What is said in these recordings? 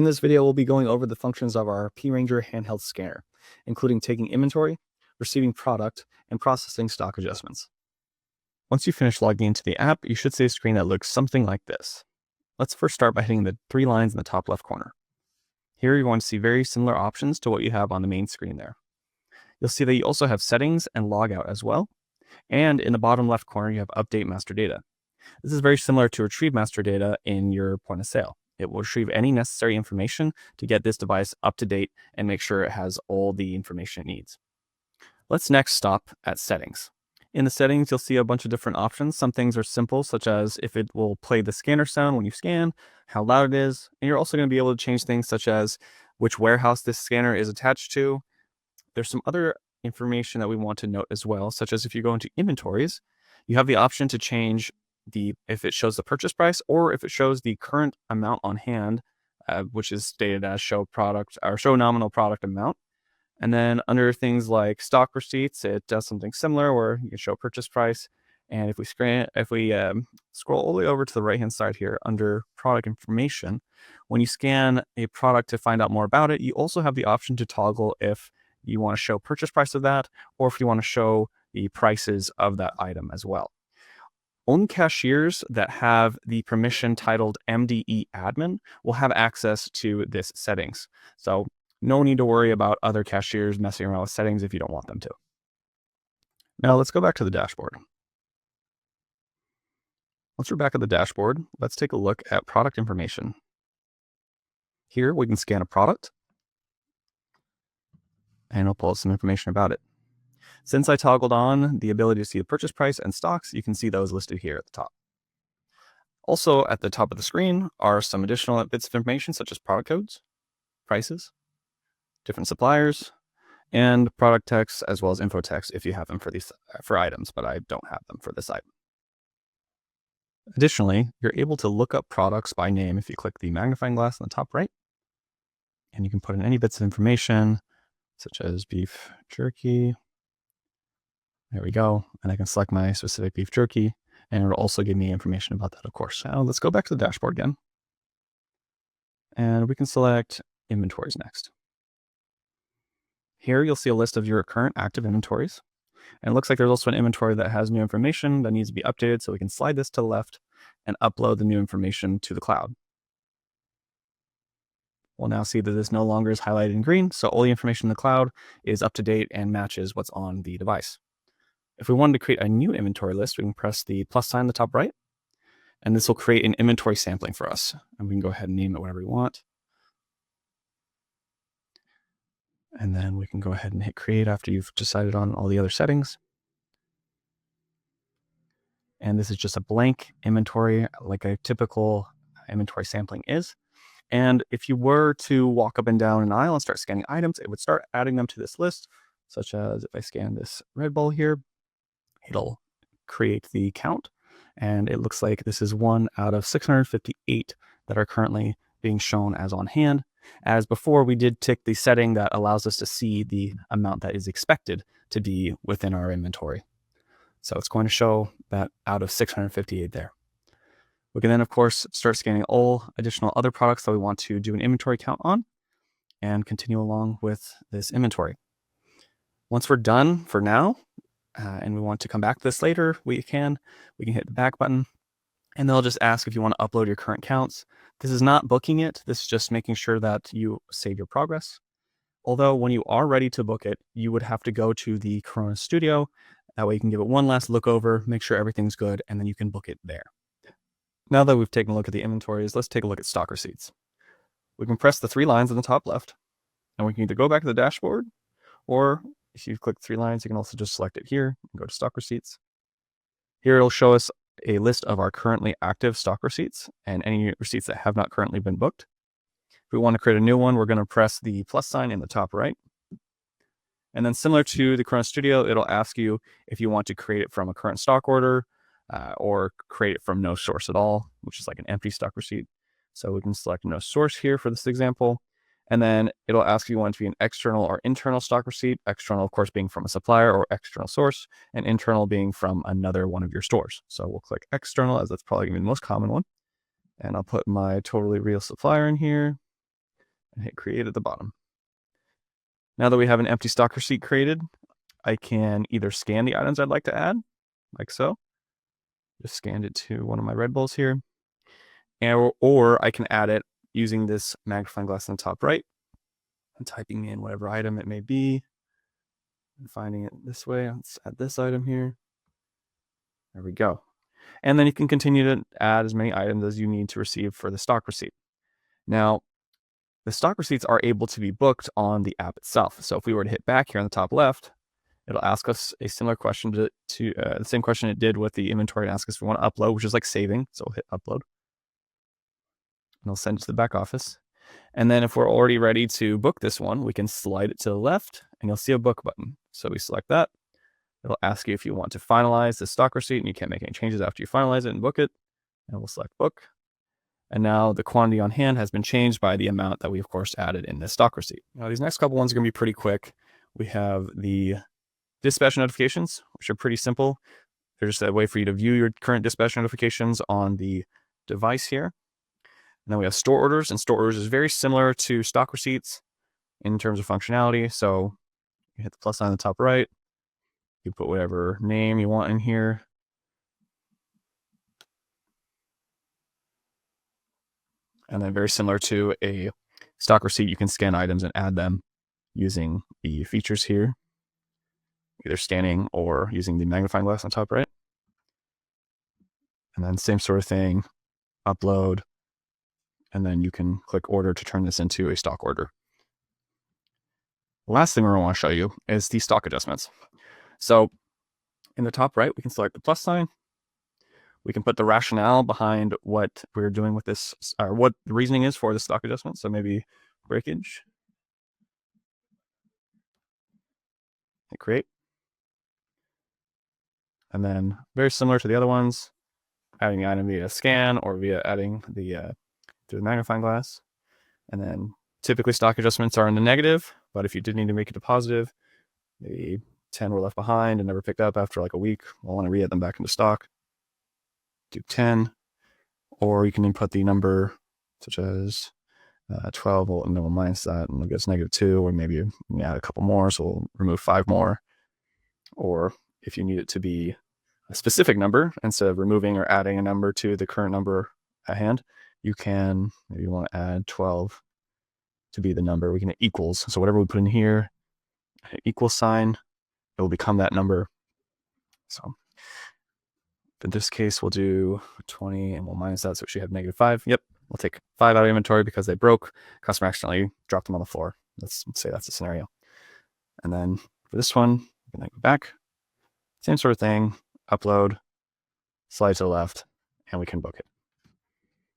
In this video, we'll be going over the functions of our P-Ranger handheld scanner, including taking inventory, receiving product, and processing stock adjustments. Once you finish logging into the app, you should see a screen that looks something like this. Let's first start by hitting the three lines in the top left corner. Here you're going to see very similar options to what you have on the main screen there. You'll see that you also have settings and logout as well. And in the bottom left corner, you have update master data. This is very similar to retrieve master data in your point of sale. It will retrieve any necessary information to get this device up to date and make sure it has all the information it needs. Let's next stop at settings. In the settings, you'll see a bunch of different options. Some things are simple, such as if it will play the scanner sound when you scan, how loud it is, and you're also going to be able to change things such as which warehouse this scanner is attached to. There's some other information that we want to note as well, such as if you go into inventories, you have the option to change if it shows the purchase price or if it shows the current amount on hand, which is stated as show product or show nominal product amount. And then under things like stock receipts, it does something similar where you can show purchase price. And if we scroll all the way over to the right-hand side here under product information, when you scan a product to find out more about it, you also have the option to toggle if you want to show purchase price of that, or if you want to show the prices of that item as well. Only cashiers that have the permission titled MDE admin will have access to this settings. So no need to worry about other cashiers messing around with settings if you don't want them to. Now let's go back to the dashboard. Once we're back at the dashboard, let's take a look at product information. Here we can scan a product and it'll pull up some information about it. Since I toggled on the ability to see the purchase price and stocks, you can see those listed here at the top. Also at the top of the screen are some additional bits of information such as product codes, prices, different suppliers, and product text as well as info text if you have them for items, but I don't have them for this item. Additionally, you're able to look up products by name if you click the magnifying glass on the top right, and you can put in any bits of information such as beef jerky. There we go. And I can select my specific beef jerky, and it'll also give me information about that, of course. Now let's go back to the dashboard again. And we can select inventories next. Here you'll see a list of your current active inventories. And it looks like there's also an inventory that has new information that needs to be updated. So we can slide this to the left and upload the new information to the cloud. We'll now see that this no longer is highlighted in green. So all the information in the cloud is up to date and matches what's on the device. If we wanted to create a new inventory list, we can press the plus sign in the top right, and this will create an inventory sampling for us. And we can go ahead and name it whatever we want. And then we can go ahead and hit create after you've decided on all the other settings. And this is just a blank inventory like a typical inventory sampling is. And if you were to walk up and down an aisle and start scanning items, it would start adding them to this list, such as if I scan this Red Bull here, it'll create the count. And it looks like this is one out of 658 that are currently being shown as on hand. As before, we did tick the setting that allows us to see the amount that is expected to be within our inventory. So it's going to show that out of 658 there. We can then, of course, start scanning all additional other products that we want to do an inventory count on and continue along with this inventory. Once we're done for now, and we want to come back to this later, we can hit the back button, and they'll just ask if you want to upload your current counts. This is not booking it. This is just making sure that you save your progress. Although when you are ready to book it, you would have to go to the Corona Studio. That way you can give it one last look over, make sure everything's good, and then you can book it there. Now that we've taken a look at the inventories, let's take a look at stock receipts. We can press the three lines on the top left, and we can either go back to the dashboard, or if you click three lines, you can also just select it here and go to stock receipts. Here it'll show us a list of our currently active stock receipts and any receipts that have not currently been booked. If we want to create a new one, we're going to press the plus sign in the top right. And then similar to the Corona Studio, it'll ask you if you want to create it from a current stock order or create it from no source at all, which is like an empty stock receipt. So we can select no source here for this example. And then it'll ask if you want it to be an external or internal stock receipt. External, of course, being from a supplier or external source, and internal being from another one of your stores. So we'll click external, as that's probably going to be the most common one. And I'll put my totally real supplier in here. and hit create at the bottom. Now that we have an empty stock receipt created, I can either scan the items I'd like to add, like so. Just scanned it to one of my Red Bulls here. Or I can add it using this magnifying glass on the top right and typing in whatever item it may be and finding it this way. Let's add this item here. There we go. And then you can continue to add as many items as you need to receive for the stock receipt. Now, the stock receipts are able to be booked on the app itself. So if we were to hit back here on the top left, it'll ask us a similar question to the same question it did with the inventory, and ask us if we want to upload, which is like saving. So we'll hit upload. And it'll send it to the back office. And then if we're already ready to book this one, we can slide it to the left and you'll see a book button. So we select that. It'll ask you if you want to finalize the stock receipt, and you can't make any changes after you finalize it and book it. And we'll select book. And now the quantity on hand has been changed by the amount that we, of course, added in this stock receipt. Now, these next couple ones are going to be pretty quick. We have the dispatch notifications, which are pretty simple. They're just a way for you to view your current dispatch notifications on the device here. And then we have store orders, and store orders is very similar to stock receipts in terms of functionality. So you hit the plus sign on the top right. You put whatever name you want in here. And then very similar to a stock receipt, you can scan items and add them using the features here, either scanning or using the magnifying glass on top right. And then same sort of thing, upload, and then you can click order to turn this into a stock order. The last thing we're going to want to show you is the stock adjustments. So in the top right, we can select the plus sign. We can put the rationale behind what we're doing with this, or what the reasoning is for the stock adjustment. So maybe breakage. Hit create. And then very similar to the other ones, adding the item via scan or via adding the through the magnifying glass. And then typically stock adjustments are in the negative, but if you did need to make it a positive, maybe 10 were left behind and never picked up after like a week, we'll want to re-add them back into stock. Do 10, or you can input the number such as 12, we'll minus that and we'll get -2, or maybe you add a couple more, so we'll remove 5 more. Or if you need it to be a specific number, instead of removing or adding a number to the current number at hand, you can, maybe you want to add 12 to be the number. We can hit equals, so whatever we put in here, equal sign, it will become that number. So in this case, we'll do 20 and we'll minus that, so we should have -5. Yep, we'll take 5 out of inventory because they broke. Customer accidentally dropped them on the floor. Let's say that's the scenario. And then for this one, we're going to go back. Same sort of thing, upload, slide to the left, and we can book it.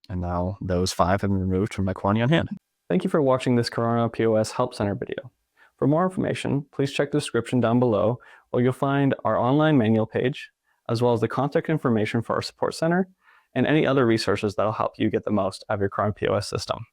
And now those 5 have been removed from my quantity on hand. Thank you for watching this Korona POS Help Center video. For more information, please check the description down below, where you'll find our online manual page, as well as the contact information for our support center and any other resources that will help you get the most out of your Korona POS system.